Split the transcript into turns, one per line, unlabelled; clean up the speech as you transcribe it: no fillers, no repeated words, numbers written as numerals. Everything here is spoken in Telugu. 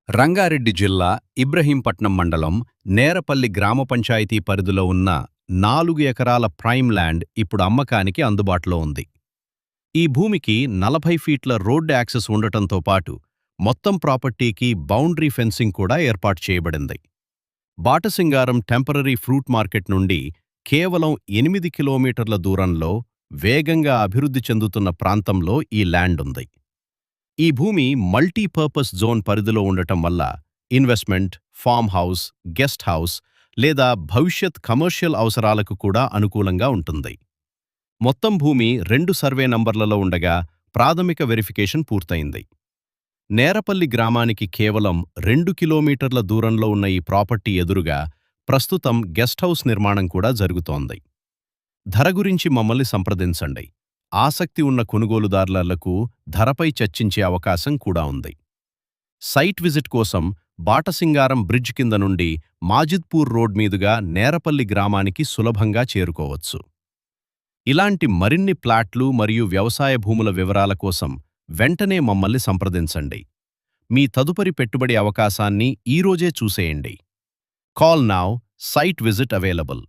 రంగారెడ్డి జిల్లా ఇబ్రహీంపట్నం మండలం నేరపల్లి గ్రామ పంచాయతీ పరిధిలో ఉన్న 4 ఎకరాల ప్రైమ్ ల్యాండ్ ఇప్పుడు అమ్మకానికి అందుబాటులో ఉంది. ఈ భూమికి 40 ఫీట్ల రోడ్ యాక్సెస్ ఉండటంతో పాటు మొత్తం ప్రాపర్టీకి బౌండరీ ఫెన్సింగ్ కూడా ఏర్పాటు చేయబడింది. బాటసింగారం టెంపరరీ ఫ్రూట్ మార్కెట్ నుండి కేవలం 8 కిలోమీటర్ల దూరంలో వేగంగా అభివృద్ధి చెందుతున్న ప్రాంతంలో ఈ ల్యాండ్ ఉంది. ఈ భూమి మల్టీపర్పస్ జోన్ పరిధిలో ఉండటం వల్ల investment, farm house, guest house లేదా భవిష్యత్ కమర్షియల్ అవసరాలకు కూడా అనుకూలంగా ఉంటుంది. మొత్తం భూమి 2 సర్వే నంబర్లలో ఉండగా ప్రాథమిక వెరిఫికేషన్ పూర్తయింది. నేరపల్లి గ్రామానికి కేవలం 2 కిలోమీటర్ల దూరంలో ఉన్న ఈ ప్రాపర్టీ ఎదురుగా ప్రస్తుతం గెస్ట్ హౌస్ నిర్మాణం కూడా జరుగుతోంది. ధర గురించి మమ్మల్ని సంప్రదించండి. ఆసక్తి ఉన్న కొనుగోలుదారులకు ధరపై చర్చించే అవకాశం కూడా ఉంది. సైట్ విజిట్ కోసం బాటసింగారం బ్రిడ్జ్ కింద నుండి మాజిద్పూర్ రోడ్ మీదుగా నేరపల్లి గ్రామానికి సులభంగా చేరుకోవచ్చు. ఇలాంటి మరిన్ని ప్లాట్లు మరియు వ్యవసాయ భూముల వివరాల కోసం వెంటనే మమ్మల్ని సంప్రదించండి. మీ తదుపరి పెట్టుబడి అవకాశాన్ని ఈరోజే చూసేయండి. Call now, site visit available.